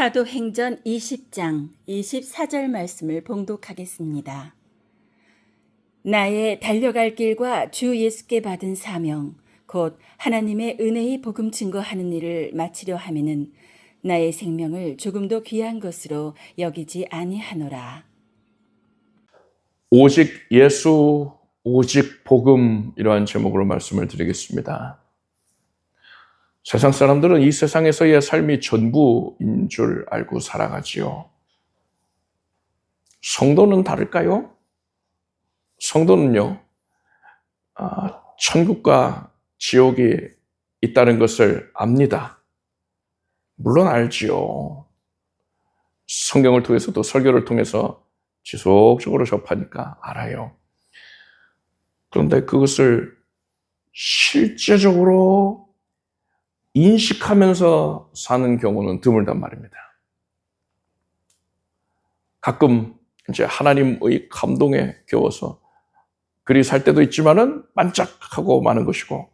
사도행전 20장 24절 말씀을 봉독하겠습니다. 나의 달려갈 길과 주 예수께 받은 사명, 곧 하나님의 은혜의 복음 증거하는 일을 마치려 하면은 나의 생명을 조금도 귀한 것으로 여기지 아니하노라. 오직 예수, 오직 복음, 이러한 제목으로 말씀을 드리겠습니다. 세상 사람들은 이 세상에서의 삶이 전부인 줄 알고 살아가지요. 성도는 다를까요? 성도는요, 천국과 지옥이 있다는 것을 압니다. 물론 알지요. 성경을 통해서도 설교를 통해서 지속적으로 접하니까 알아요. 그런데 그것을 실제적으로 인식하면서 사는 경우는 드물단 말입니다. 가끔 이제 하나님의 감동에 겨워서 그리 살 때도 있지만은 반짝하고 마는 것이고,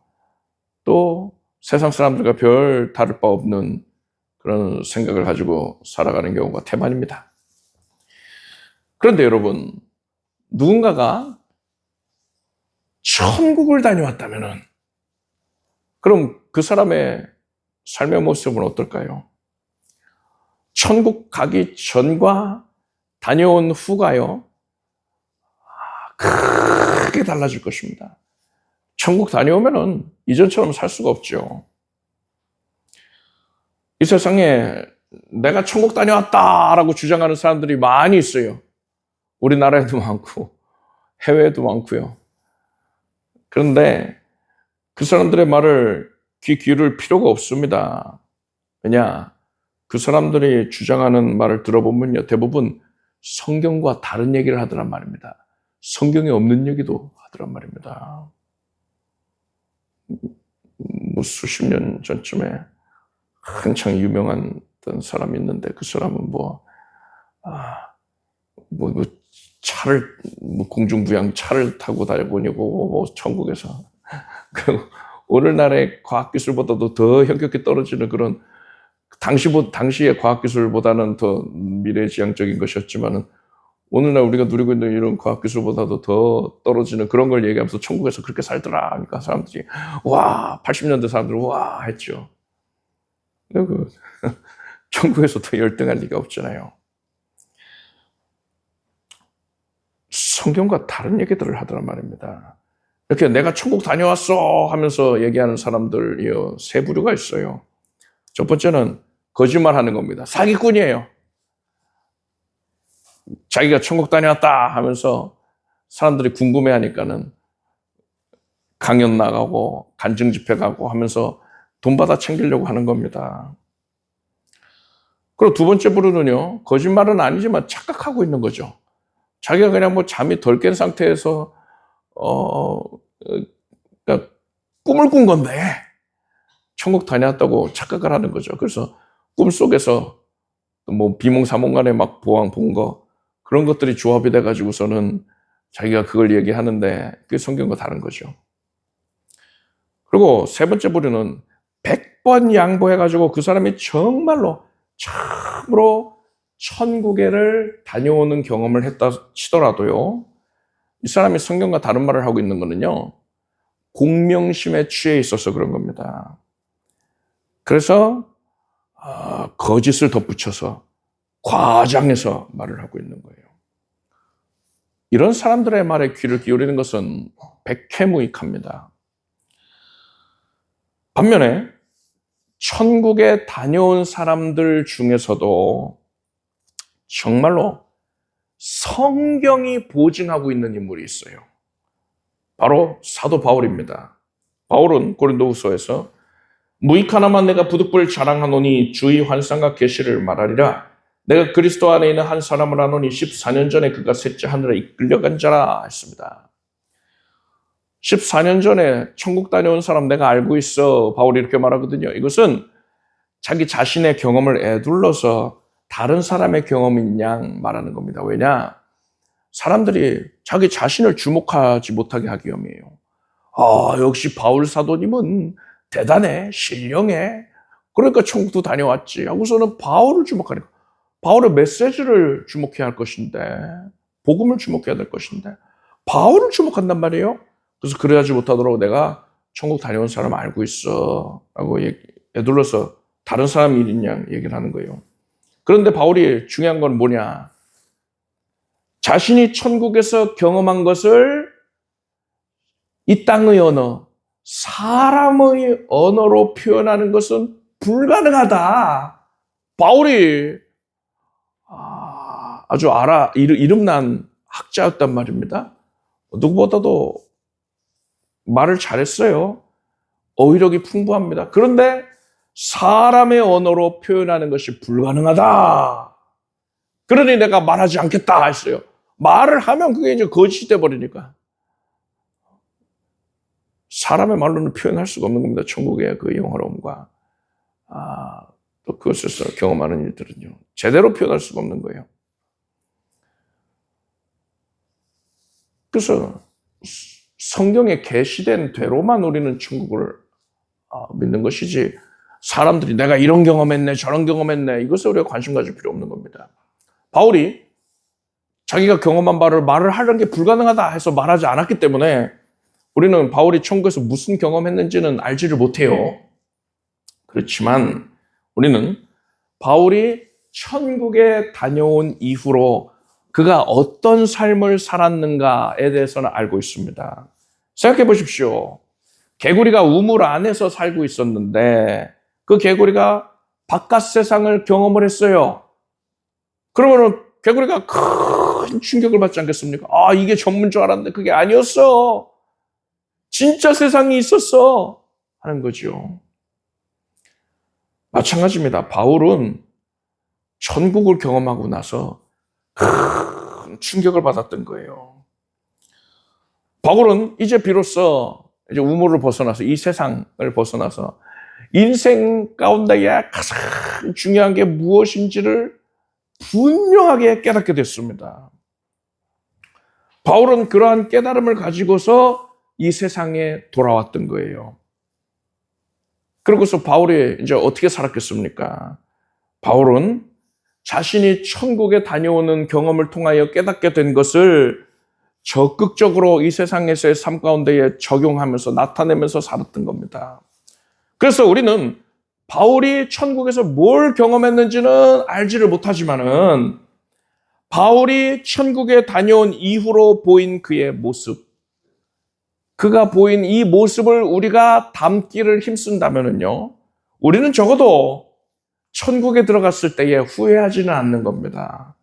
또 세상 사람들과 별 다를 바 없는 그런 생각을 가지고 살아가는 경우가 태반입니다. 그런데 여러분, 누군가가 천국을 다녀왔다면은 그럼 그 사람의 삶의 모습은 어떨까요? 천국 가기 전과 다녀온 후가요, 크게 달라질 것입니다. 천국 다녀오면은 이전처럼 살 수가 없죠. 이 세상에 내가 천국 다녀왔다라고 주장하는 사람들이 많이 있어요. 우리나라에도 많고 해외에도 많고요. 그런데 그 사람들의 말을 귀 기울일 필요가 없습니다. 왜냐? 그 사람들이 주장하는 말을 들어보면요, 대부분 성경과 다른 얘기를 하더란 말입니다. 성경에 없는 얘기도 하더란 말입니다. 수십 년 전쯤에 한창 유명한 어떤 사람이 있는데, 그 사람은 차를, 공중부양 차를 타고 다니고, 천국에서. 오늘날의 과학기술보다도 더 현격히 떨어지는 그런, 당시의 과학기술보다는 더 미래지향적인 것이었지만은, 오늘날 우리가 누리고 있는 이런 과학기술보다도 더 떨어지는 그런 걸 얘기하면서 천국에서 그렇게 살더라. 그러니까 사람들이, 와, 80년대 사람들은 와, 했죠. 천국에서 더 열등할 리가 없잖아요. 성경과 다른 얘기들을 하더란 말입니다. 이렇게 내가 천국 다녀왔어 하면서 얘기하는 사람들이요, 세 부류가 있어요. 첫 번째는 거짓말하는 겁니다. 사기꾼이에요. 자기가 천국 다녀왔다 하면서 사람들이 궁금해하니까는 강연 나가고 간증 집회 가고 하면서 돈 받아 챙기려고 하는 겁니다. 그리고 두 번째 부류는요, 거짓말은 아니지만 착각하고 있는 거죠. 자기가 그냥 잠이 덜 깬 상태에서 그러니까 꿈을 꾼 건데 천국 다녀왔다고 착각을 하는 거죠. 그래서 꿈속에서 비몽사몽간에 막 보ang 본 거, 그런 것들이 조합이 돼가지고서는 자기가 그걸 얘기하는데 그게 성경과 다른 거죠. 그리고 세 번째 부류는 100번 양보해가지고 그 사람이 정말로 참으로 천국에를 다녀오는 경험을 했다 치더라도요, 이 사람이 성경과 다른 말을 하고 있는 거는요, 공명심에 취해 있어서 그런 겁니다. 그래서 거짓을 덧붙여서 과장해서 말을 하고 있는 거예요. 이런 사람들의 말에 귀를 기울이는 것은 백해무익합니다. 반면에 천국에 다녀온 사람들 중에서도 정말로 성경이 보증하고 있는 인물이 있어요. 바로 사도 바울입니다. 바울은 고린도후서에서 무익하나마 내가 부득불 자랑하노니 주의 환상과 계시를 말하리라. 내가 그리스도 안에 있는 한 사람을 아노니 14년 전에 그가 셋째 하늘에 이끌려간 자라 했습니다. 14년 전에 천국 다녀온 사람 내가 알고 있어. 바울이 이렇게 말하거든요. 이것은 자기 자신의 경험을 애둘러서 다른 사람의 경험인 양 말하는 겁니다. 왜냐? 사람들이 자기 자신을 주목하지 못하게 하기 위함이에요. 역시 바울 사도님은 대단해, 신령해. 그러니까 천국도 다녀왔지 하고서는 바울을 주목하니까 바울의 메시지를 주목해야 할 것인데 복음을 주목해야 될 것인데 바울을 주목한단 말이에요. 그래서 그래야지 못하도록 내가 천국 다녀온 사람 알고 있어 라고 애둘러서 다른 사람 일이냐 얘기를 하는 거예요. 그런데 바울이 중요한 건 뭐냐, 자신이 천국에서 경험한 것을 이 땅의 언어, 사람의 언어로 표현하는 것은 불가능하다. 바울이 아주 이름난 학자였단 말입니다. 누구보다도 말을 잘했어요. 어휘력이 풍부합니다. 그런데 사람의 언어로 표현하는 것이 불가능하다. 그러니 내가 말하지 않겠다 했어요. 말을 하면 그게 이제 거짓이 돼버리니까. 사람의 말로는 표현할 수가 없는 겁니다. 천국의 그 영화로움과 또 그것에서 경험하는 일들은요. 제대로 표현할 수가 없는 거예요. 그래서 성경에 계시된 대로만 우리는 천국을 믿는 것이지 사람들이 내가 이런 경험했네 저런 경험했네 이것에 우리가 관심 가질 필요 없는 겁니다. 바울이 자기가 경험한 바를 말을 하는 게 불가능하다 해서 말하지 않았기 때문에 우리는 바울이 천국에서 무슨 경험했는지는 알지를 못해요. 그렇지만 우리는 바울이 천국에 다녀온 이후로 그가 어떤 삶을 살았는가에 대해서는 알고 있습니다. 생각해 보십시오. 개구리가 우물 안에서 살고 있었는데 그 개구리가 바깥 세상을 경험을 했어요. 그러면 개구리가 큰 충격을 받지 않겠습니까? 이게 전부인 줄 알았는데 그게 아니었어. 진짜 세상이 있었어. 하는 거죠. 마찬가지입니다. 바울은 천국을 경험하고 나서 큰 충격을 받았던 거예요. 바울은 이제 비로소 이제 우물을 벗어나서 이 세상을 벗어나서 인생 가운데에 가장 중요한 게 무엇인지를 분명하게 깨닫게 됐습니다. 바울은 그러한 깨달음을 가지고서 이 세상에 돌아왔던 거예요. 그러고서 바울이 이제 어떻게 살았겠습니까? 바울은 자신이 천국에 다녀오는 경험을 통하여 깨닫게 된 것을 적극적으로 이 세상에서의 삶 가운데에 적용하면서 나타내면서 살았던 겁니다. 그래서 우리는 바울이 천국에서 뭘 경험했는지는 알지를 못하지만은 바울이 천국에 다녀온 이후로 보인 그의 모습, 그가 보인 이 모습을 우리가 담기를 힘쓴다면은요, 우리는 적어도 천국에 들어갔을 때에 후회하지는 않는 겁니다.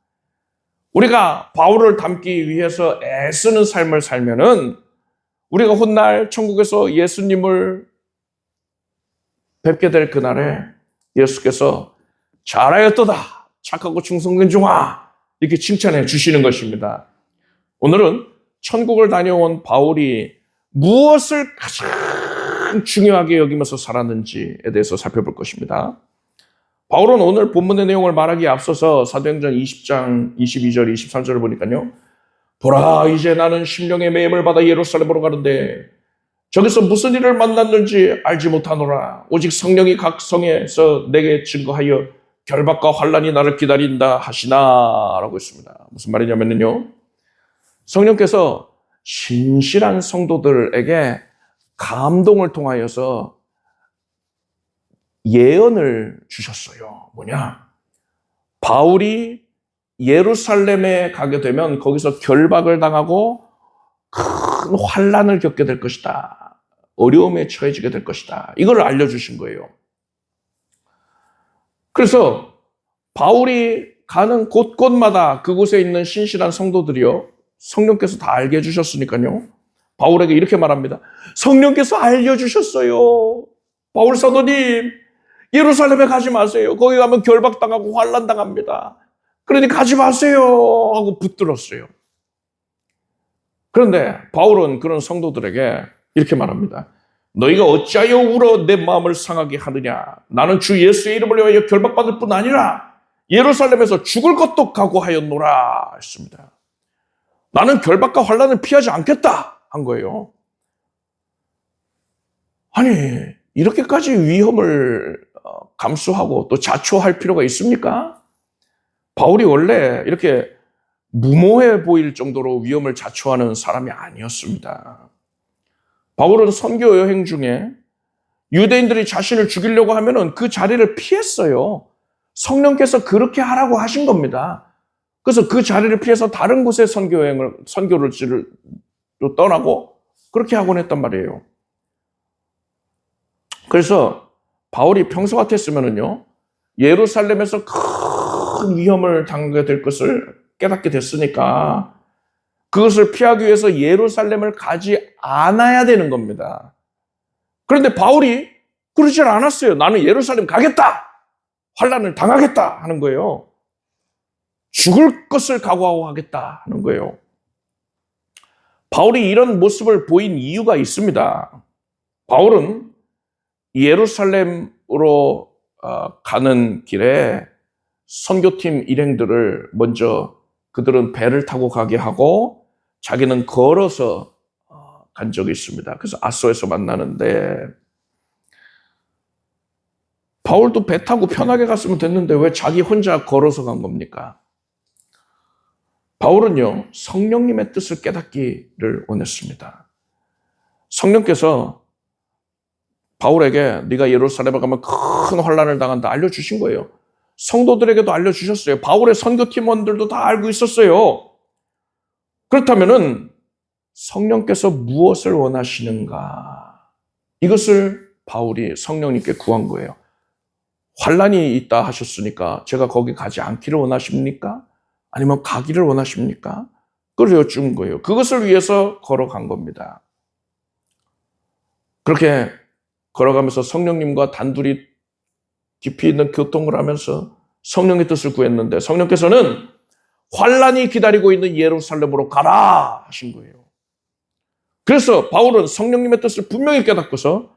우리가 바울을 닮기 위해서 애쓰는 삶을 살면은 우리가 훗날 천국에서 예수님을 뵙게 될 그날에 예수께서 잘하였도다 착하고 충성된 종아 이렇게 칭찬해 주시는 것입니다. 오늘은 천국을 다녀온 바울이 무엇을 가장 중요하게 여기면서 살았는지에 대해서 살펴볼 것입니다. 바울은 오늘 본문의 내용을 말하기에 앞서서 사도행전 20장 22절 23절을 보니까요. 보라 이제 나는 심령의 매임을 받아 예루살렘으로 가는데 저기서 무슨 일을 만났는지 알지 못하노라. 오직 성령이 각 성에서 내게 증거하여 결박과 환난이 나를 기다린다 하시나 라고 했습니다. 무슨 말이냐면요. 성령께서 신실한 성도들에게 감동을 통하여서 예언을 주셨어요. 뭐냐? 바울이 예루살렘에 가게 되면 거기서 결박을 당하고 큰 환난을 겪게 될 것이다. 어려움에 처해지게 될 것이다. 이걸 알려주신 거예요. 그래서 바울이 가는 곳곳마다 그곳에 있는 신실한 성도들이요. 성령께서 다 알게 해주셨으니까요. 바울에게 이렇게 말합니다. 성령께서 알려주셨어요. 바울 사도님, 예루살렘에 가지 마세요. 거기 가면 결박당하고 환난당합니다. 그러니 가지 마세요 하고 붙들었어요. 그런데 바울은 그런 성도들에게 이렇게 말합니다. 너희가 어찌하여 울어 내 마음을 상하게 하느냐. 나는 주 예수의 이름을 위하여 결박받을 뿐 아니라 예루살렘에서 죽을 것도 각오하였노라 했습니다. 나는 결박과 환난을 피하지 않겠다 한 거예요. 아니 이렇게까지 위험을 감수하고 또 자초할 필요가 있습니까? 바울이 원래 이렇게 무모해 보일 정도로 위험을 자초하는 사람이 아니었습니다. 바울은 선교 여행 중에 유대인들이 자신을 죽이려고 하면은 그 자리를 피했어요. 성령께서 그렇게 하라고 하신 겁니다. 그래서 그 자리를 피해서 다른 곳에 선교를 떠나고 그렇게 하곤 했단 말이에요. 그래서 바울이 평소 같았으면은요, 예루살렘에서 큰 위험을 당하게 될 것을 깨닫게 됐으니까 그것을 피하기 위해서 예루살렘을 가지 않아야 되는 겁니다. 그런데 바울이 그러질 않았어요. 나는 예루살렘 가겠다! 환난을 당하겠다! 하는 거예요. 죽을 것을 각오하고 하겠다! 하는 거예요. 바울이 이런 모습을 보인 이유가 있습니다. 바울은 예루살렘으로 가는 길에 선교팀 일행들을 먼저 그들은 배를 타고 가게 하고 자기는 걸어서 간 적이 있습니다. 그래서 아소에서 만나는데 바울도 배 타고 편하게 갔으면 됐는데 왜 자기 혼자 걸어서 간 겁니까? 바울은요, 성령님의 뜻을 깨닫기를 원했습니다. 성령께서 바울에게 네가 예루살렘에 가면 큰 환난을 당한다 알려주신 거예요. 성도들에게도 알려주셨어요. 바울의 선교팀원들도 다 알고 있었어요. 그렇다면은 성령께서 무엇을 원하시는가? 이것을 바울이 성령님께 구한 거예요. 환난이 있다 하셨으니까 제가 거기 가지 않기를 원하십니까? 아니면 가기를 원하십니까? 그걸 여쭌 거예요. 그것을 위해서 걸어간 겁니다. 그렇게 걸어가면서 성령님과 단둘이 깊이 있는 교통을 하면서 성령의 뜻을 구했는데 성령께서는 환난이 기다리고 있는 예루살렘으로 가라 하신 거예요. 그래서 바울은 성령님의 뜻을 분명히 깨닫고서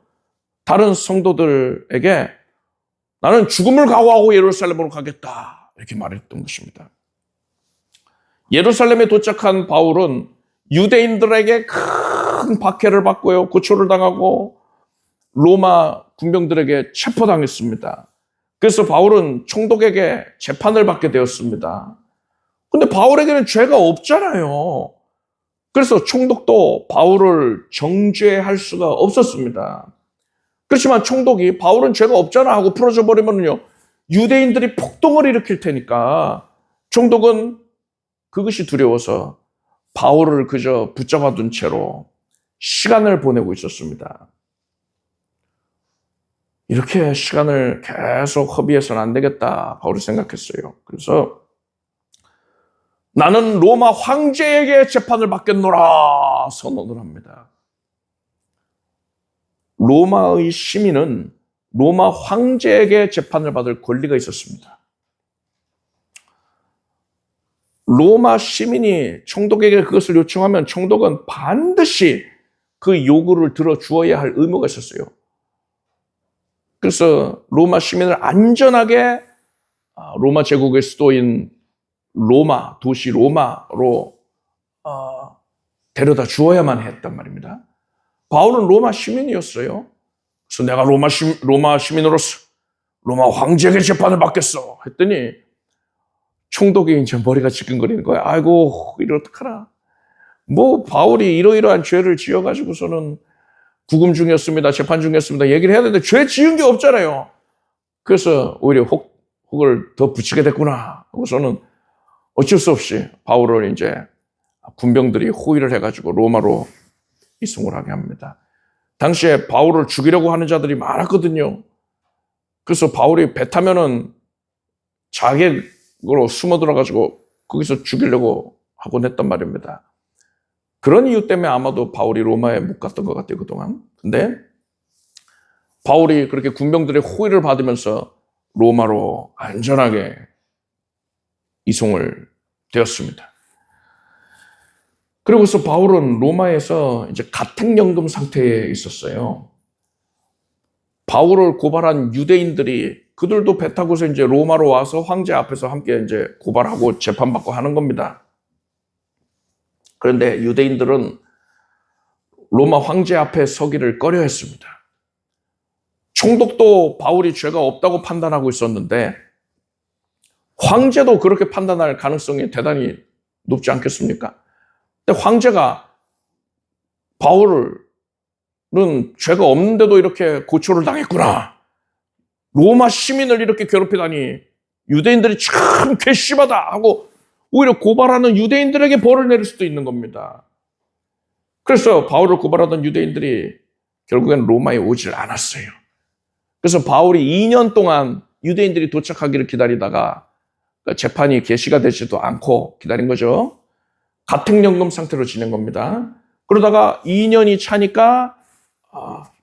다른 성도들에게 나는 죽음을 각오하고 예루살렘으로 가겠다 이렇게 말했던 것입니다. 예루살렘에 도착한 바울은 유대인들에게 큰 박해를 받고요. 고초를 당하고 로마 군병들에게 체포당했습니다. 그래서 바울은 총독에게 재판을 받게 되었습니다. 근데 바울에게는 죄가 없잖아요. 그래서 총독도 바울을 정죄할 수가 없었습니다. 그렇지만 총독이 바울은 죄가 없잖아 하고 풀어줘 버리면요, 유대인들이 폭동을 일으킬 테니까 총독은 그것이 두려워서 바울을 그저 붙잡아 둔 채로 시간을 보내고 있었습니다. 이렇게 시간을 계속 허비해서는 안 되겠다 바울이 생각했어요. 그래서 나는 로마 황제에게 재판을 받겠노라 선언을 합니다. 로마의 시민은 로마 황제에게 재판을 받을 권리가 있었습니다. 로마 시민이 총독에게 그것을 요청하면 총독은 반드시 그 요구를 들어주어야 할 의무가 있었어요. 그래서 로마 시민을 안전하게 로마 제국의 수도인 로마, 도시 로마로 데려다 주어야만 했단 말입니다. 바울은 로마 시민이었어요. 그래서 내가 로마 시민으로서 로마 황제에게 재판을 받겠어 했더니 총독이 이제 머리가 지끈거리는 거야. 아이고, 이거 어떡하나. 뭐 바울이 이러이러한 죄를 지어가지고서는 구금 중이었습니다. 재판 중이었습니다. 얘기를 해야 되는데 죄 지은 게 없잖아요. 그래서 오히려 혹을 더 붙이게 됐구나 하고서는 어쩔 수 없이 바울을 이제 군병들이 호위를 해가지고 로마로 이송을 하게 합니다. 당시에 바울을 죽이려고 하는 자들이 많았거든요. 그래서 바울이 배 타면은 자객으로 숨어 들어가지고 거기서 죽이려고 하곤 했단 말입니다. 그런 이유 때문에 아마도 바울이 로마에 못 갔던 것 같아요, 그동안. 근데 바울이 그렇게 군병들의 호위를 받으면서 로마로 안전하게 이송을 되었습니다. 그리고서 바울은 로마에서 이제 가택연금 상태에 있었어요. 바울을 고발한 유대인들이 그들도 배 타고서 이제 로마로 와서 황제 앞에서 함께 이제 고발하고 재판받고 하는 겁니다. 그런데 유대인들은 로마 황제 앞에 서기를 꺼려했습니다. 총독도 바울이 죄가 없다고 판단하고 있었는데 황제도 그렇게 판단할 가능성이 대단히 높지 않겠습니까? 근데 황제가 바울은 죄가 없는데도 이렇게 고초를 당했구나. 로마 시민을 이렇게 괴롭히다니 유대인들이 참 괘씸하다 하고 오히려 고발하는 유대인들에게 벌을 내릴 수도 있는 겁니다. 그래서 바울을 고발하던 유대인들이 결국엔 로마에 오질 않았어요. 그래서 바울이 2년 동안 유대인들이 도착하기를 기다리다가 재판이 개시가 되지도 않고 기다린 거죠. 가택연금 상태로 지낸 겁니다. 그러다가 2년이 차니까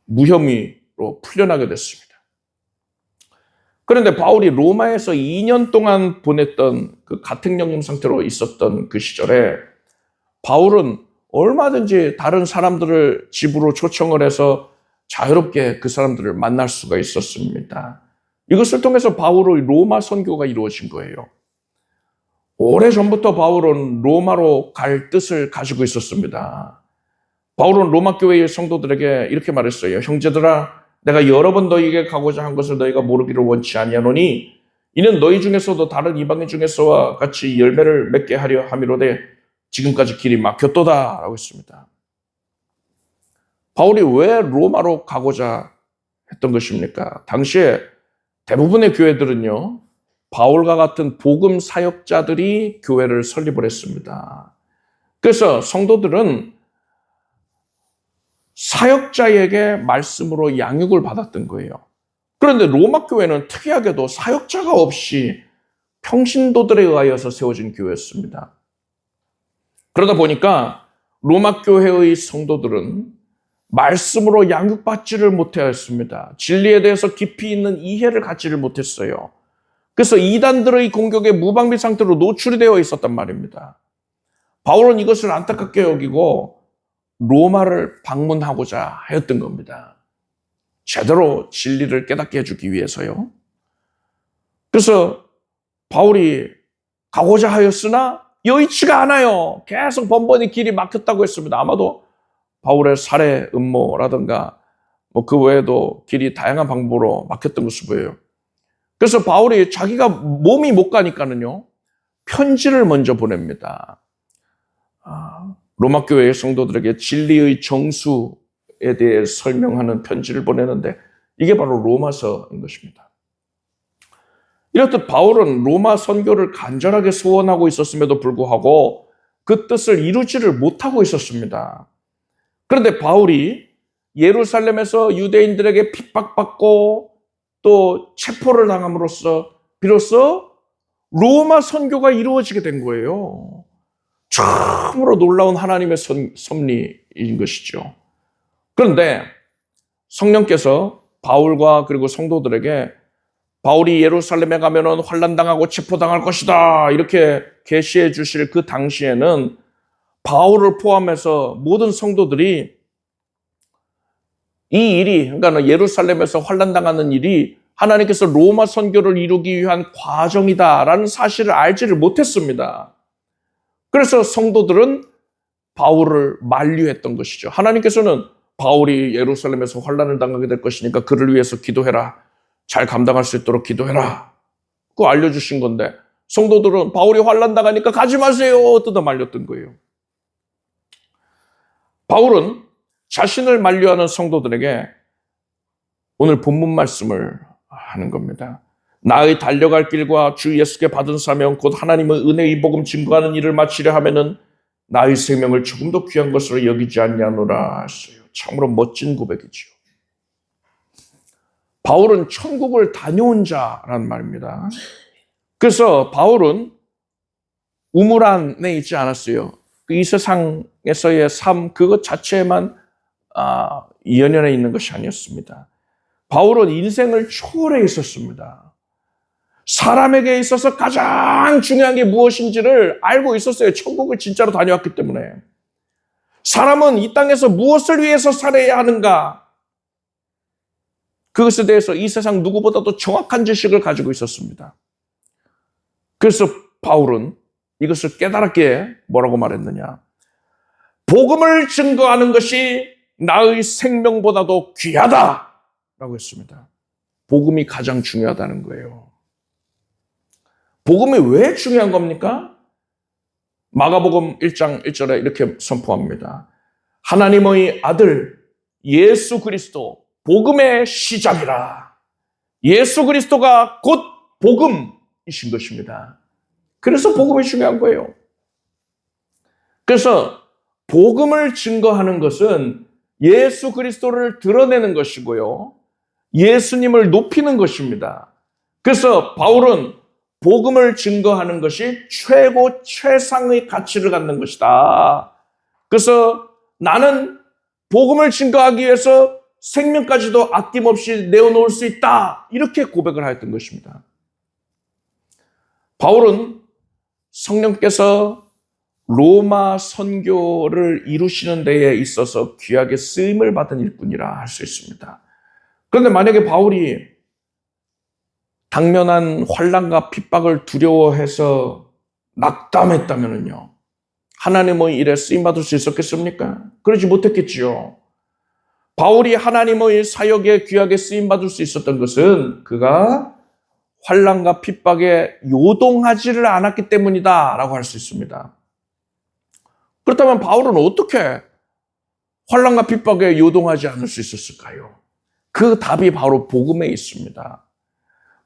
무혐의로 풀려나게 됐습니다. 그런데 바울이 로마에서 2년 동안 보냈던 그 가택연금 상태로 있었던 그 시절에 바울은 얼마든지 다른 사람들을 집으로 초청을 해서 자유롭게 그 사람들을 만날 수가 있었습니다. 이것을 통해서 바울의 로마 선교가 이루어진 거예요. 오래전부터 바울은 로마로 갈 뜻을 가지고 있었습니다. 바울은 로마 교회의 성도들에게 이렇게 말했어요. 형제들아, 내가 여러 번 너희에게 가고자 한 것을 너희가 모르기를 원치 아니하노니 이는 너희 중에서도 다른 이방인 중에서와 같이 열매를 맺게 하려 함이로되 지금까지 길이 막혔도다 라고 했습니다. 바울이 왜 로마로 가고자 했던 것입니까? 당시에 대부분의 교회들은요, 바울과 같은 복음 사역자들이 교회를 설립을 했습니다. 그래서 성도들은 사역자에게 말씀으로 양육을 받았던 거예요. 그런데 로마 교회는 특이하게도 사역자가 없이 평신도들에 의하여서 세워진 교회였습니다. 그러다 보니까 로마 교회의 성도들은 말씀으로 양육받지를 못하였습니다. 진리에 대해서 깊이 있는 이해를 갖지를 못했어요. 그래서 이단들의 공격에 무방비 상태로 노출이 되어 있었단 말입니다. 바울은 이것을 안타깝게 여기고 로마를 방문하고자 하였던 겁니다. 제대로 진리를 깨닫게 해주기 위해서요. 그래서 바울이 가고자 하였으나 여의치가 않아요. 계속 번번이 길이 막혔다고 했습니다. 아마도 바울의 살해 음모라든가 그 외에도 길이 다양한 방법으로 막혔던 것으로 보여요. 그래서 바울이 자기가 몸이 못 가니까는요, 편지를 먼저 보냅니다. 로마 교회의 성도들에게 진리의 정수에 대해 설명하는 편지를 보내는데 이게 바로 로마서인 것입니다. 이렇듯 바울은 로마 선교를 간절하게 소원하고 있었음에도 불구하고 그 뜻을 이루지를 못하고 있었습니다. 그런데 바울이 예루살렘에서 유대인들에게 핍박받고 또 체포를 당함으로써 비로소 로마 선교가 이루어지게 된 거예요. 참으로 놀라운 하나님의 섭리인 것이죠. 그런데 성령께서 바울과 그리고 성도들에게 바울이 예루살렘에 가면은 환난당하고 체포당할 것이다 이렇게 계시해 주실 그 당시에는 바울을 포함해서 모든 성도들이 이 일이, 그러니까 예루살렘에서 환난당하는 일이 하나님께서 로마 선교를 이루기 위한 과정이다라는 사실을 알지를 못했습니다. 그래서 성도들은 바울을 만류했던 것이죠. 하나님께서는 바울이 예루살렘에서 환난을 당하게 될 것이니까 그를 위해서 기도해라. 잘 감당할 수 있도록 기도해라. 그거 알려주신 건데 성도들은 바울이 환난 당하니까 가지 마세요. 뜯어 말렸던 거예요. 바울은 자신을 만류하는 성도들에게 오늘 본문 말씀을 하는 겁니다. 나의 달려갈 길과 주 예수께 받은 사명 곧 하나님의 은혜의 복음 증거하는 일을 마치려 하면은 나의 생명을 조금 더 귀한 것으로 여기지 않냐노라 했어요. 참으로 멋진 고백이죠. 바울은 천국을 다녀온 자란 말입니다. 그래서 바울은 우물 안에 있지 않았어요. 이 세상에서의 삶 그것 자체에만 연연해 있는 것이 아니었습니다. 바울은 인생을 초월해 있었습니다. 사람에게 있어서 가장 중요한 게 무엇인지를 알고 있었어요. 천국을 진짜로 다녀왔기 때문에. 사람은 이 땅에서 무엇을 위해서 살아야 하는가? 그것에 대해서 이 세상 누구보다도 정확한 지식을 가지고 있었습니다. 그래서 바울은 이것을 깨달았기에 뭐라고 말했느냐? 복음을 증거하는 것이 나의 생명보다도 귀하다. 라고 했습니다. 복음이 가장 중요하다는 거예요. 복음이 왜 중요한 겁니까? 마가복음 1장 1절에 이렇게 선포합니다. 하나님의 아들 예수 그리스도 복음의 시작이라. 예수 그리스도가 곧 복음이신 것입니다. 그래서 복음이 중요한 거예요. 그래서 복음을 증거하는 것은 예수 그리스도를 드러내는 것이고요. 예수님을 높이는 것입니다. 그래서 바울은 복음을 증거하는 것이 최고 최상의 가치를 갖는 것이다. 그래서 나는 복음을 증거하기 위해서 생명까지도 아낌없이 내어놓을 수 있다. 이렇게 고백을 하였던 것입니다. 바울은 성령께서 로마 선교를 이루시는 데에 있어서 귀하게 쓰임을 받은 일꾼이라 할 수 있습니다. 그런데 만약에 바울이 당면한 환난과 핍박을 두려워해서 낙담했다면요, 하나님의 일에 쓰임받을 수 있었겠습니까? 그러지 못했겠지요. 바울이 하나님의 사역에 귀하게 쓰임받을 수 있었던 것은 그가 환난과 핍박에 요동하지를 않았기 때문이다 라고 할 수 있습니다. 그렇다면 바울은 어떻게 환난과 핍박에 요동하지 않을 수 있었을까요? 그 답이 바로 복음에 있습니다.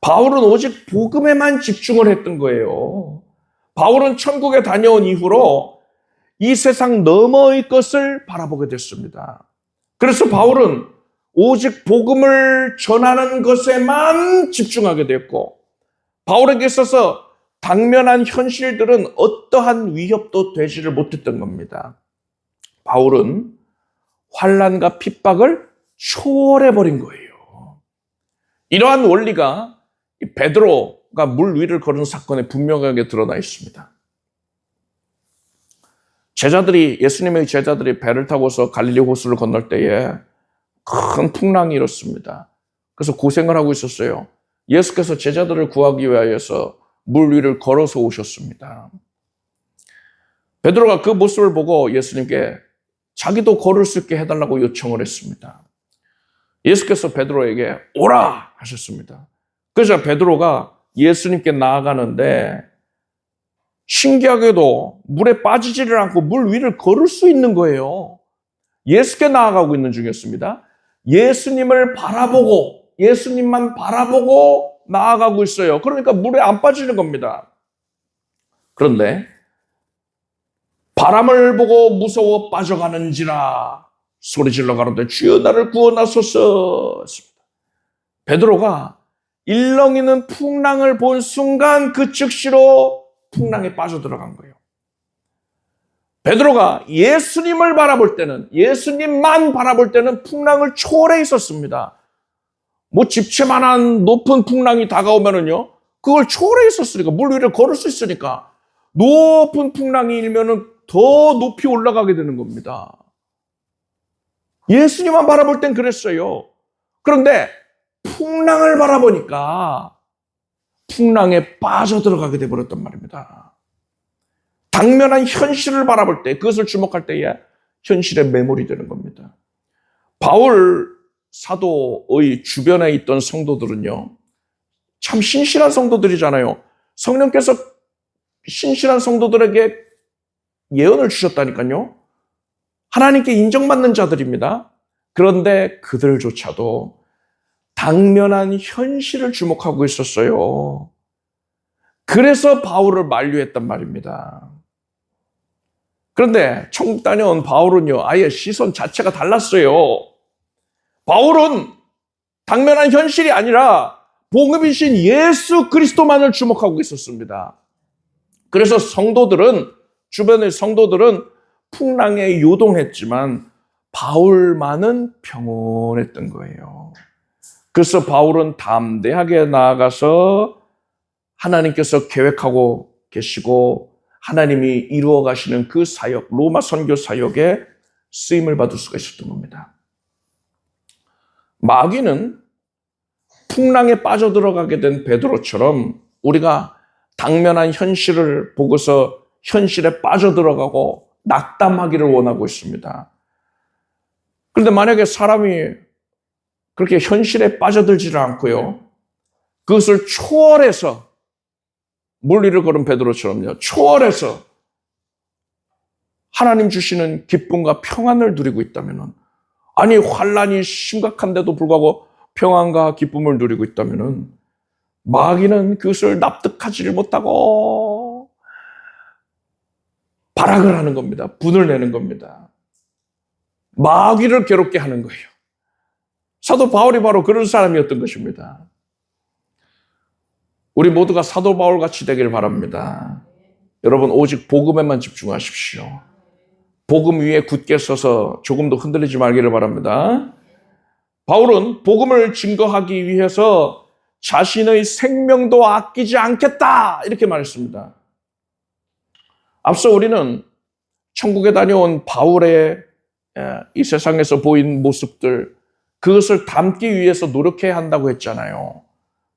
바울은 오직 복음에만 집중을 했던 거예요. 바울은 천국에 다녀온 이후로 이 세상 너머의 것을 바라보게 됐습니다. 그래서 바울은 오직 복음을 전하는 것에만 집중하게 됐고, 바울에게 있어서 당면한 현실들은 어떠한 위협도 되지를 못했던 겁니다. 바울은 환난과 핍박을 초월해버린 거예요. 이러한 원리가 베드로가 물 위를 걸은 사건에 분명하게 드러나 있습니다. 예수님의 제자들이 배를 타고서 갈릴리 호수를 건널 때에 큰 풍랑이 일었습니다. 그래서 고생을 하고 있었어요. 예수께서 제자들을 구하기 위하여서 물 위를 걸어서 오셨습니다. 베드로가 그 모습을 보고 예수님께 자기도 걸을 수 있게 해달라고 요청을 했습니다. 예수께서 베드로에게 오라 하셨습니다. 그래서 베드로가 예수님께 나아가는데 신기하게도 물에 빠지지를 않고 물 위를 걸을 수 있는 거예요. 예수께 나아가고 있는 중이었습니다. 예수님을 바라보고, 예수님만 바라보고 나아가고 있어요. 그러니까 물에 안 빠지는 겁니다. 그런데 바람을 보고 무서워 빠져가는지라 소리질러 가로되 주여 나를 구원하소서. 베드로가 일렁이는 풍랑을 본 순간 그 즉시로 풍랑에 빠져들어간 거예요. 베드로가 예수님을 바라볼 때는, 예수님만 바라볼 때는 풍랑을 초월해 있었습니다. 뭐 집채만한 높은 풍랑이 다가오면은요, 그걸 초월해 있었으니까, 물 위를 걸을 수 있으니까 높은 풍랑이 일면은 더 높이 올라가게 되는 겁니다. 예수님만 바라볼 땐 그랬어요. 그런데 풍랑을 바라보니까 풍랑에 빠져들어가게 돼버렸단 말입니다. 당면한 현실을 바라볼 때, 그것을 주목할 때에 현실에 매몰이 되는 겁니다. 바울 사도의 주변에 있던 성도들은요, 참 신실한 성도들이잖아요. 성령께서 신실한 성도들에게 예언을 주셨다니까요. 하나님께 인정받는 자들입니다. 그런데 그들조차도 당면한 현실을 주목하고 있었어요. 그래서 바울을 만류했단 말입니다. 그런데 천국 다녀온 바울은요, 아예 시선 자체가 달랐어요. 바울은 당면한 현실이 아니라 복음이신 예수 그리스도만을 주목하고 있었습니다. 그래서 주변의 성도들은 풍랑에 요동했지만 바울만은 평온했던 거예요. 그래서 바울은 담대하게 나아가서 하나님께서 계획하고 계시고 하나님이 이루어 가시는 그 사역, 로마 선교 사역에 쓰임을 받을 수가 있었던 겁니다. 마귀는 풍랑에 빠져들어가게 된 베드로처럼 우리가 당면한 현실을 보고서 현실에 빠져들어가고 낙담하기를 원하고 있습니다. 그런데 만약에 사람이 그렇게 현실에 빠져들지를 않고요. 그것을 초월해서 물리를 걸은 베드로처럼요. 초월해서 하나님 주시는 기쁨과 평안을 누리고 있다면은, 아니 환란이 심각한데도 불구하고 평안과 기쁨을 누리고 있다면은 마귀는 그것을 납득하지를 못하고 발악을 하는 겁니다. 분을 내는 겁니다. 마귀를 괴롭게 하는 거예요. 사도 바울이 바로 그런 사람이었던 것입니다. 우리 모두가 사도 바울 같이 되기를 바랍니다. 여러분 오직 복음에만 집중하십시오. 복음 위에 굳게 서서 조금도 흔들리지 말기를 바랍니다. 바울은 복음을 증거하기 위해서 자신의 생명도 아끼지 않겠다 이렇게 말했습니다. 앞서 우리는 천국에 다녀온 바울의 이 세상에서 보인 모습들, 그것을 담기 위해서 노력해야 한다고 했잖아요.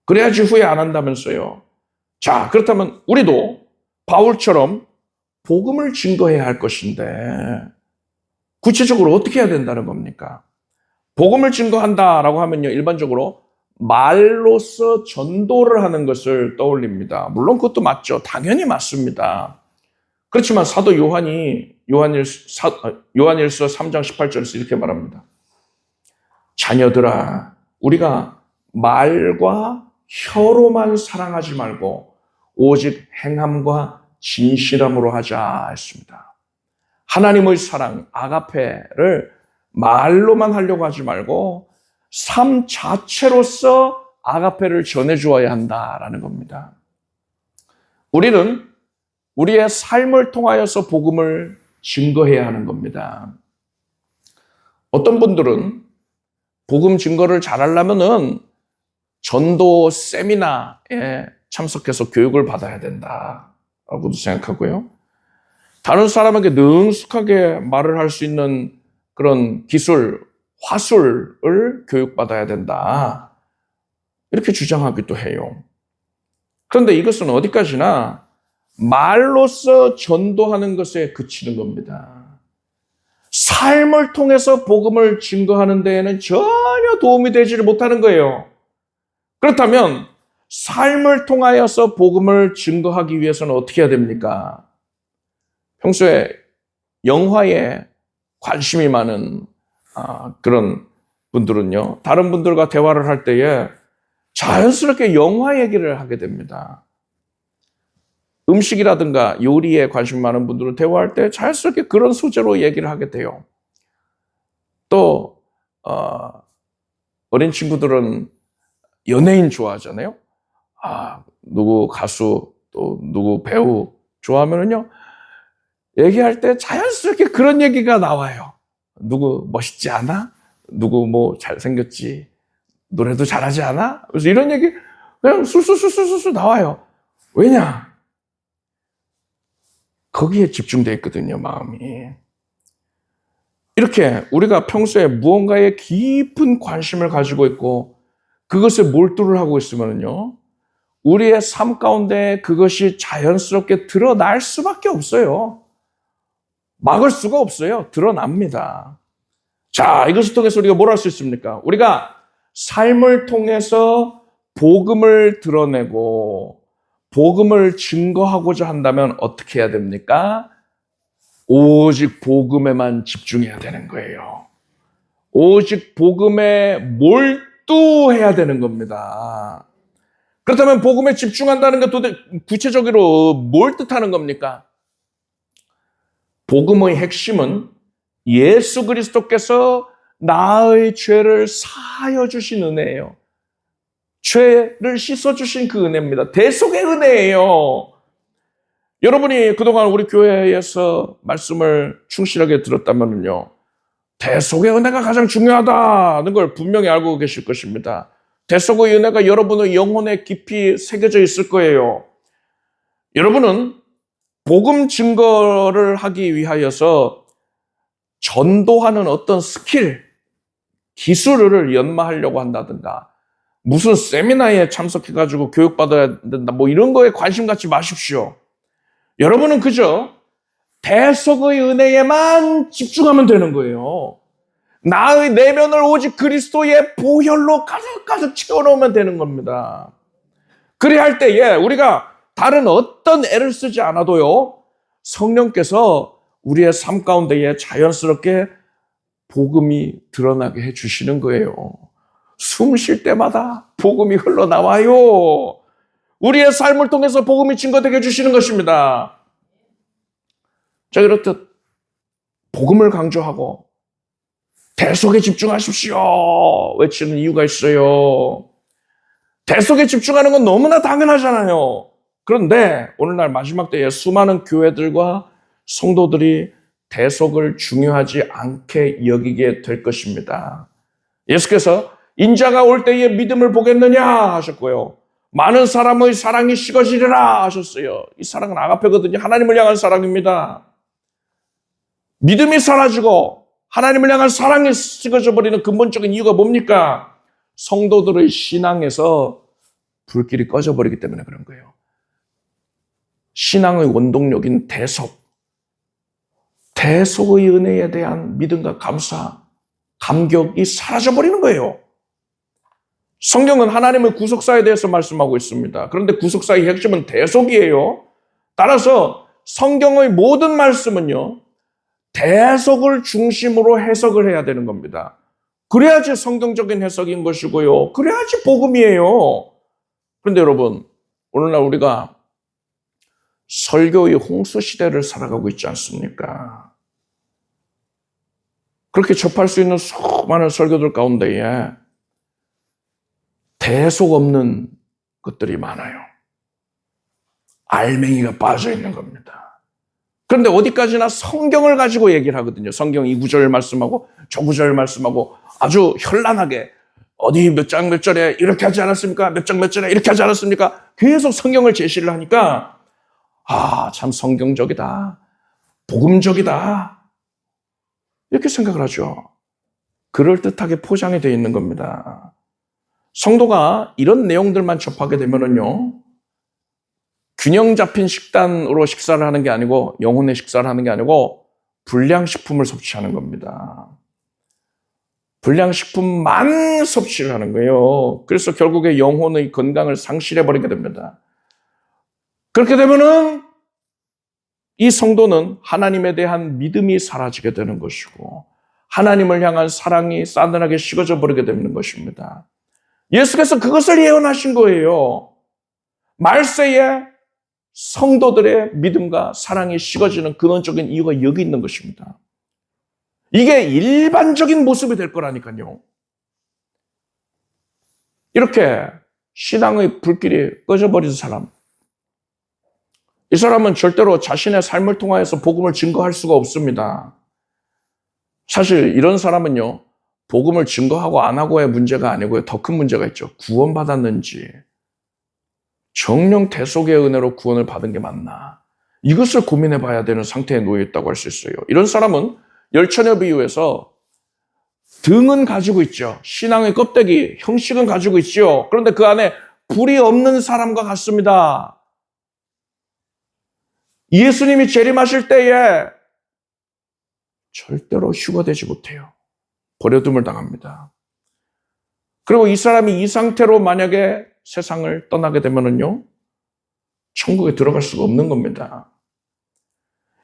그래야지 후회 안 한다면서요. 자, 그렇다면 우리도 바울처럼 복음을 증거해야 할 것인데 구체적으로 어떻게 해야 된다는 겁니까? 복음을 증거한다라고 하면요, 일반적으로 말로써 전도를 하는 것을 떠올립니다. 물론 그것도 맞죠. 당연히 맞습니다. 그렇지만 사도 요한이 요한일서 3장 18절에서 이렇게 말합니다. 자녀들아, 우리가 말과 혀로만 사랑하지 말고 오직 행함과 진실함으로 하자 했습니다. 하나님의 사랑, 아가페를 말로만 하려고 하지 말고 삶 자체로서 아가페를 전해주어야 한다라는 겁니다. 우리는 우리의 삶을 통하여서 복음을 증거해야 하는 겁니다. 어떤 분들은 복음 증거를 잘하려면은 전도 세미나에 참석해서 교육을 받아야 된다라고도 생각하고요. 다른 사람에게 능숙하게 말을 할 수 있는 그런 기술, 화술을 교육받아야 된다. 이렇게 주장하기도 해요. 그런데 이것은 어디까지나 말로써 전도하는 것에 그치는 겁니다. 삶을 통해서 복음을 증거하는 데에는 전혀 도움이 되지를 못하는 거예요. 그렇다면 삶을 통하여서 복음을 증거하기 위해서는 어떻게 해야 됩니까? 평소에 영화에 관심이 많은 그런 분들은요, 다른 분들과 대화를 할 때에 자연스럽게 영화 얘기를 하게 됩니다. 음식이라든가 요리에 관심 많은 분들은 대화할 때 자연스럽게 그런 소재로 얘기를 하게 돼요. 또 어린 친구들은 연예인 좋아하잖아요. 누구 가수 또 누구 배우 좋아하면은요, 얘기할 때 자연스럽게 그런 얘기가 나와요. 누구 멋있지 않아? 누구 뭐 잘생겼지? 노래도 잘하지 않아? 그래서 이런 얘기 그냥 술술술술술 나와요. 왜냐? 거기에 집중되어 있거든요, 마음이. 이렇게 우리가 평소에 무언가에 깊은 관심을 가지고 있고 그것에 몰두를 하고 있으면요, 우리의 삶 가운데 그것이 자연스럽게 드러날 수밖에 없어요. 막을 수가 없어요. 드러납니다. 자, 이것을 통해서 우리가 뭘 할 수 있습니까? 우리가 삶을 통해서 복음을 드러내고 복음을 증거하고자 한다면 어떻게 해야 됩니까? 오직 복음에만 집중해야 되는 거예요. 오직 복음에 몰두해야 되는 겁니다. 그렇다면 복음에 집중한다는 게 도대체 구체적으로 뭘 뜻하는 겁니까? 복음의 핵심은 예수 그리스도께서 나의 죄를 사하여 주신 은혜예요. 죄를 씻어주신 그 은혜입니다. 대속의 은혜예요. 여러분이 그동안 우리 교회에서 말씀을 충실하게 들었다면요, 대속의 은혜가 가장 중요하다는 걸 분명히 알고 계실 것입니다. 대속의 은혜가 여러분의 영혼에 깊이 새겨져 있을 거예요. 여러분은 복음 증거를 하기 위하여서 전도하는 어떤 스킬, 기술을 연마하려고 한다든가 무슨 세미나에 참석해가지고 교육받아야 된다 뭐 이런 거에 관심 갖지 마십시오. 여러분은 그저 대속의 은혜에만 집중하면 되는 거예요. 나의 내면을 오직 그리스도의 보혈로 가득가득 채워놓으면 되는 겁니다. 그래야 할 때에 우리가 다른 어떤 애를 쓰지 않아도요, 성령께서 우리의 삶 가운데에 자연스럽게 복음이 드러나게 해주시는 거예요. 숨 쉴 때마다 복음이 흘러나와요. 우리의 삶을 통해서 복음이 증거되게 해주시는 것입니다. 자, 이렇듯 복음을 강조하고 대속에 집중하십시오 외치는 이유가 있어요. 대속에 집중하는 건 너무나 당연하잖아요. 그런데 오늘날 마지막 때에 수많은 교회들과 성도들이 대속을 중요하지 않게 여기게 될 것입니다. 예수께서 인자가 올 때에 믿음을 보겠느냐 하셨고요. 많은 사람의 사랑이 식어지리라 하셨어요. 이 사랑은 아가페거든요. 하나님을 향한 사랑입니다. 믿음이 사라지고 하나님을 향한 사랑이 식어져 버리는 근본적인 이유가 뭡니까? 성도들의 신앙에서 불길이 꺼져 버리기 때문에 그런 거예요. 신앙의 원동력인 대속의 은혜에 대한 믿음과 감사, 감격이 사라져 버리는 거예요. 성경은 하나님의 구속사에 대해서 말씀하고 있습니다. 그런데 구속사의 핵심은 대속이에요. 따라서 성경의 모든 말씀은요, 대속을 중심으로 해석을 해야 되는 겁니다. 그래야지 성경적인 해석인 것이고요. 그래야지 복음이에요. 그런데 여러분, 오늘날 우리가 설교의 홍수 시대를 살아가고 있지 않습니까? 그렇게 접할 수 있는 수많은 설교들 가운데에 대속 없는 것들이 많아요. 알맹이가 빠져 있는 겁니다. 그런데 어디까지나 성경을 가지고 얘기를 하거든요. 성경 이 구절 말씀하고 저 구절 말씀하고 아주 현란하게 어디 몇 장 몇 절에 이렇게 하지 않았습니까? 몇 장 몇 절에 이렇게 하지 않았습니까? 계속 성경을 제시를 하니까 참 성경적이다. 복음적이다. 이렇게 생각을 하죠. 그럴듯하게 포장이 되어 있는 겁니다. 성도가 이런 내용들만 접하게 되면은요, 균형 잡힌 식단으로 식사를 하는 게 아니고, 영혼의 식사를 하는 게 아니고, 불량식품을 섭취하는 겁니다. 불량식품만 섭취를 하는 거예요. 그래서 결국에 영혼의 건강을 상실해버리게 됩니다. 그렇게 되면은, 이 성도는 하나님에 대한 믿음이 사라지게 되는 것이고, 하나님을 향한 사랑이 싸늘하게 식어져 버리게 되는 것입니다. 예수께서 그것을 예언하신 거예요. 말세에 성도들의 믿음과 사랑이 식어지는 근원적인 이유가 여기 있는 것입니다. 이게 일반적인 모습이 될 거라니까요. 이렇게 신앙의 불길이 꺼져버린 사람, 이 사람은 절대로 자신의 삶을 통하여서 복음을 증거할 수가 없습니다. 사실 이런 사람은요, 복음을 증거하고 안 하고의 문제가 아니고요, 더 큰 문제가 있죠. 구원받았는지, 정령 대속의 은혜로 구원을 받은 게 맞나, 이것을 고민해 봐야 되는 상태에 놓여 있다고 할 수 있어요. 이런 사람은 열처녀 비유에서 등은 가지고 있죠. 신앙의 껍데기, 형식은 가지고 있죠. 그런데 그 안에 불이 없는 사람과 같습니다. 예수님이 재림하실 때에 절대로 휴거되지 못해요. 버려둠을 당합니다. 그리고 이 사람이 이 상태로 만약에 세상을 떠나게 되면은요, 천국에 들어갈 수가 없는 겁니다.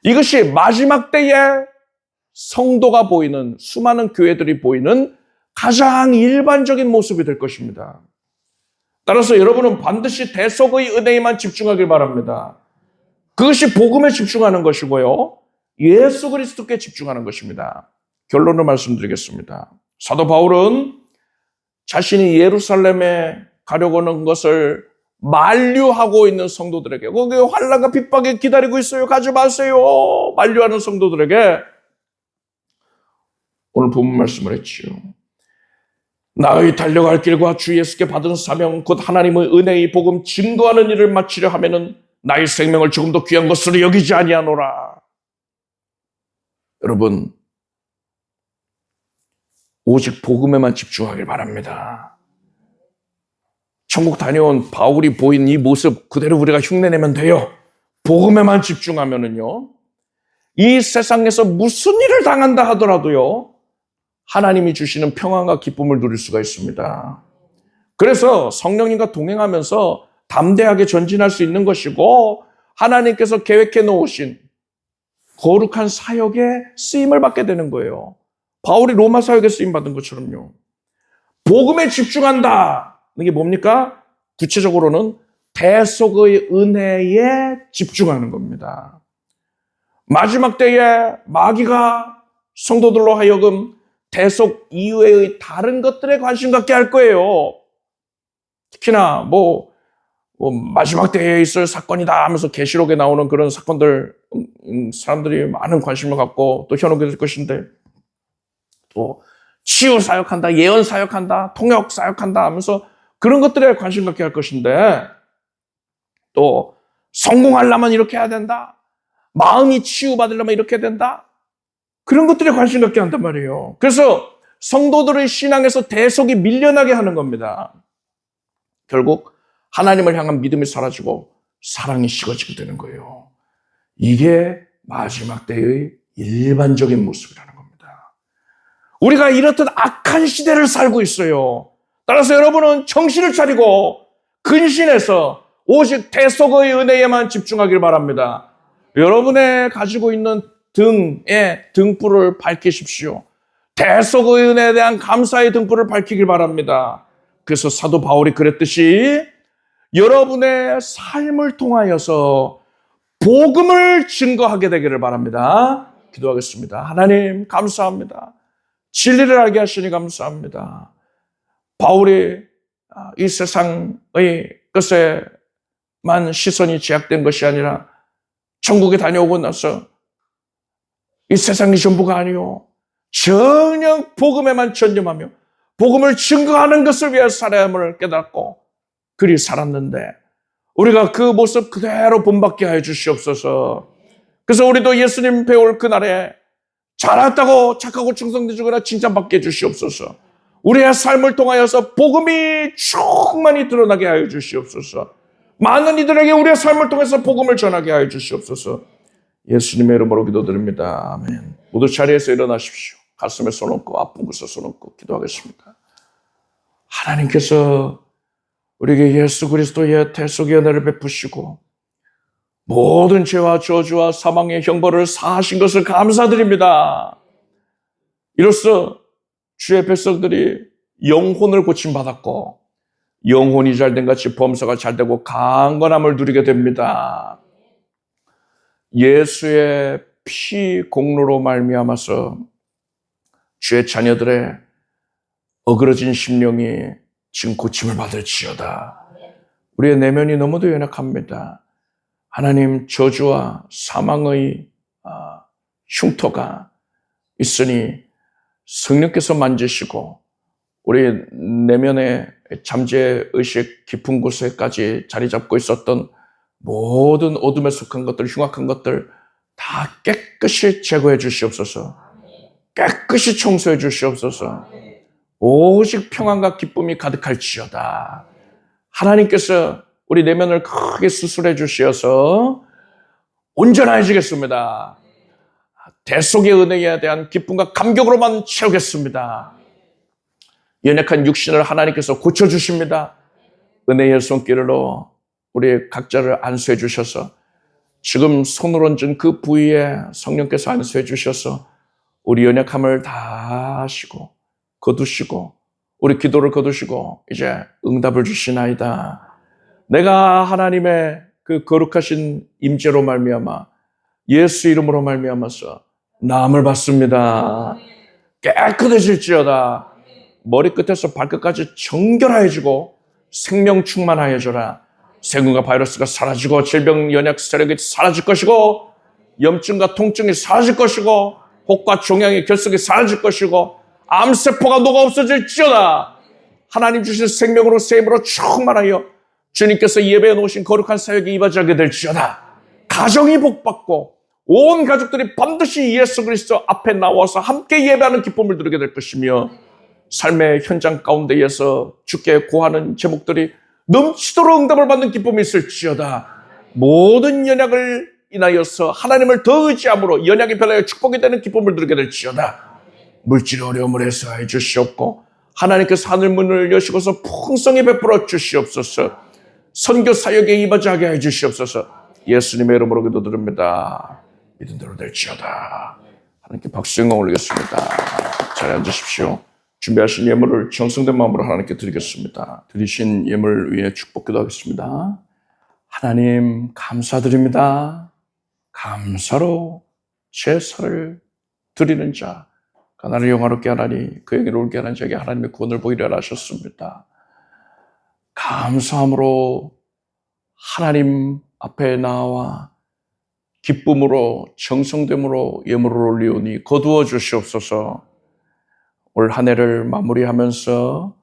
이것이 마지막 때에 성도가 보이는, 수많은 교회들이 보이는 가장 일반적인 모습이 될 것입니다. 따라서 여러분은 반드시 대속의 은혜에만 집중하길 바랍니다. 그것이 복음에 집중하는 것이고요, 예수 그리스도께 집중하는 것입니다. 결론을 말씀드리겠습니다. 사도 바울은 자신이 예루살렘에 가려고 하는 것을 만류하고 있는 성도들에게, 거기 환난과 핍박이 기다리고 있어요, 가지 마세요, 만류하는 성도들에게 오늘 본문 말씀을 했지요. 나의 달려갈 길과 주 예수께 받은 사명, 곧 하나님의 은혜의 복음 증거하는 일을 마치려 하면은 나의 생명을 조금도 귀한 것으로 여기지 아니하노라. 여러분, 오직 복음에만 집중하길 바랍니다. 천국 다녀온 바울이 보인 이 모습 그대로 우리가 흉내내면 돼요. 복음에만 집중하면은요, 이 세상에서 무슨 일을 당한다 하더라도요, 하나님이 주시는 평안과 기쁨을 누릴 수가 있습니다. 그래서 성령님과 동행하면서 담대하게 전진할 수 있는 것이고 하나님께서 계획해 놓으신 거룩한 사역에 쓰임을 받게 되는 거예요. 바울이 로마 사역에 쓰임 받은 것처럼요. 복음에 집중한다. 이게 뭡니까? 구체적으로는 대속의 은혜에 집중하는 겁니다. 마지막 때에 마귀가 성도들로 하여금 대속 이후의 다른 것들에 관심 갖게 할 거예요. 특히나 마지막 때에 있을 사건이다 하면서 계시록에 나오는 그런 사건들 사람들이 많은 관심을 갖고 또 현혹이 될 것인데 또 치유 사역한다, 예언 사역한다, 통역 사역한다 하면서 그런 것들에 관심 갖게 할 것인데 또 성공하려면 이렇게 해야 된다. 마음이 치유받으려면 이렇게 해야 된다. 그런 것들에 관심 갖게 한단 말이에요. 그래서 성도들의 신앙에서 대속이 밀려나게 하는 겁니다. 결국 하나님을 향한 믿음이 사라지고 사랑이 식어지게 되는 거예요. 이게 마지막 때의 일반적인 모습이라는 겁니다. 우리가 이렇듯 악한 시대를 살고 있어요. 따라서 여러분은 정신을 차리고 근신해서 오직 대속의 은혜에만 집중하길 바랍니다. 여러분의 가지고 있는 등에 등불을 밝히십시오. 대속의 은혜에 대한 감사의 등불을 밝히길 바랍니다. 그래서 사도 바울이 그랬듯이 여러분의 삶을 통하여서 복음을 증거하게 되기를 바랍니다. 기도하겠습니다. 하나님 감사합니다. 진리를 알게 하시니 감사합니다. 바울이 이 세상의 것에만 시선이 제약된 것이 아니라 천국에 다녀오고 나서 이 세상이 전부가 아니요 전혀 복음에만 전념하며 복음을 증거하는 것을 위해 살아야 함을 깨닫고 그리 살았는데 우리가 그 모습 그대로 본받게 하여 주시옵소서. 그래서 우리도 예수님 배울 그날에 잘했다고 착하고 충성되주거나 칭찬받게 해 주시옵소서. 우리의 삶을 통하여서 복음이 충만히 드러나게 하여 주시옵소서. 많은 이들에게 우리의 삶을 통해서 복음을 전하게 하여 주시옵소서. 예수님의 이름으로 기도드립니다. 아멘. 모두 자리에서 일어나십시오. 가슴에 손 얹고 아픈 곳에 손 얹고 기도하겠습니다. 하나님께서 우리에게 예수 그리스도의 대속의 은혜를 베푸시고 모든 죄와 저주와 사망의 형벌을 사하신 것을 감사드립니다. 이로써 주의 백성들이 영혼을 고침받았고 영혼이 잘된 같이 범사가 잘되고 강건함을 누리게 됩니다. 예수의 피 공로로 말미암아서 주의 자녀들의 어그러진 심령이 지금 고침을 받을지어다. 우리의 내면이 너무도 연약합니다. 하나님 저주와 사망의 흉터가 있으니 성령께서 만지시고 우리 내면의 잠재의식 깊은 곳에까지 자리 잡고 있었던 모든 어둠에 속한 것들, 흉악한 것들 다 깨끗이 제거해 주시옵소서. 깨끗이 청소해 주시옵소서. 오직 평안과 기쁨이 가득할지어다. 하나님께서 우리 내면을 크게 수술해 주시어서 온전해지겠습니다. 대속의 은혜에 대한 기쁨과 감격으로만 채우겠습니다. 연약한 육신을 하나님께서 고쳐주십니다. 은혜의 손길로 우리 각자를 안수해 주셔서 지금 손을 얹은 그 부위에 성령께서 안수해 주셔서 우리 연약함을 다 하시고 거두시고 우리 기도를 거두시고 이제 응답을 주시나이다. 내가 하나님의 그 거룩하신 임재로 말미암아 예수 이름으로 말미암아서 나음을 받습니다. 깨끗해질지어다. 머리끝에서 발끝까지 정결하여지고 생명 충만하여져라. 세균과 바이러스가 사라지고 질병 연약 세력이 사라질 것이고 염증과 통증이 사라질 것이고 혹과 종양의 결석이 사라질 것이고 암세포가 녹아 없어질지어다. 하나님 주신 생명으로 세임으로 충만하여 주님께서 예배해 놓으신 거룩한 사역에 이바지하게 될지어다. 가정이 복받고 온 가족들이 반드시 예수 그리스도 앞에 나와서 함께 예배하는 기쁨을 누리게 될 것이며 삶의 현장 가운데에서 주께 고하는 제목들이 넘치도록 응답을 받는 기쁨이 있을지어다. 모든 연약을 인하여서 하나님을 더 의지함으로 연약이 변하여 축복이 되는 기쁨을 누리게 될지어다. 물질 어려움을 해소해 주시옵고 하나님께서 하늘 문을 여시고서 풍성히 베풀어 주시옵소서. 선교 사역에 임하게 하게 해 주시옵소서. 예수님의 이름으로 기도드립니다. 믿은 대로 될지어다. 하나님께 박수 영광 올리겠습니다. 잘 앉으십시오. 준비하신 예물을 정성된 마음으로 하나님께 드리겠습니다. 드리신 예물 위에 축복 기도하겠습니다. 하나님 감사드립니다. 감사로 제사를 드리는 자, 가나를 영화롭게 하나니 그에게 울게 하는 자에게 하나님의 구원을 보이려 하셨습니다. 감사함으로 하나님 앞에 나와 기쁨으로 정성됨으로 예물을 올리오니 거두어 주시옵소서. 올 한 해를 마무리하면서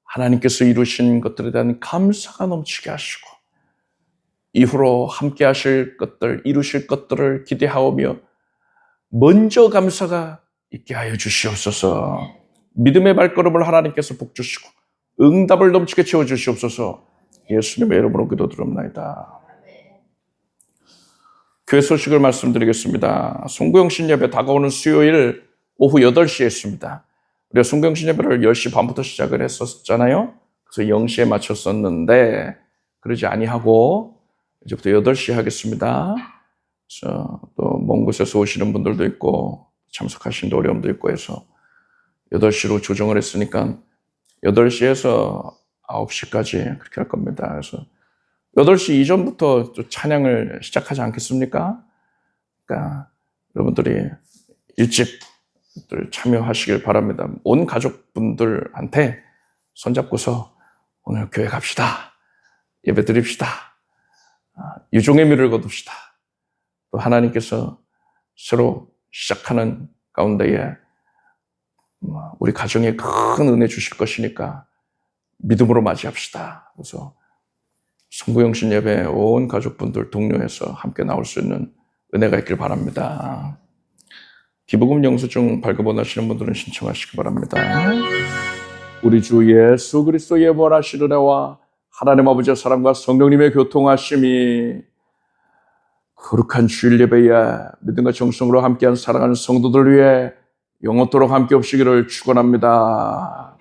하나님께서 이루신 것들에 대한 감사가 넘치게 하시고 이후로 함께 하실 것들, 이루실 것들을 기대하오며 먼저 감사가 있게 하여 주시옵소서. 믿음의 발걸음을 하나님께서 복주시고 응답을 넘치게 채워주시옵소서. 예수님의 이름으로 기도드립니다. 교회 소식을 말씀드리겠습니다. 송구영신 예배 다가오는 수요일 오후 8시에 있습니다. 우리가 송구영신 예배를 10시 반부터 시작을 했었잖아요. 그래서 0시에 맞췄었는데 그러지 아니하고 이제부터 8시에 하겠습니다. 그래서 또 먼 곳에서 오시는 분들도 있고 참석하시는 어려움도 있고 해서 8시로 조정을 했으니까 8시에서 9시까지 그렇게 할 겁니다. 그래서 8시 이전부터 또 찬양을 시작하지 않겠습니까? 그러니까 여러분들이 일찍 참여하시길 바랍니다. 온 가족분들한테 손잡고서 오늘 교회 갑시다. 예배 드립시다. 유종의 미를 거둡시다. 또 하나님께서 새로 시작하는 가운데에 우리 가정에 큰 은혜 주실 것이니까 믿음으로 맞이합시다. 그래서 송구영신 예배 온 가족분들 동료해서 함께 나올 수 있는 은혜가 있길 바랍니다. 기부금 영수증 발급 원하시는 분들은 신청하시기 바랍니다. 우리 주 예수 그리스도의 부활하신 은혜와 하나님 아버지의 사랑과 성령님의 교통하심이 거룩한 주일 예배에 믿음과 정성으로 함께한 사랑하는 성도들 위해 영원토록 함께 없시기를 축원합니다.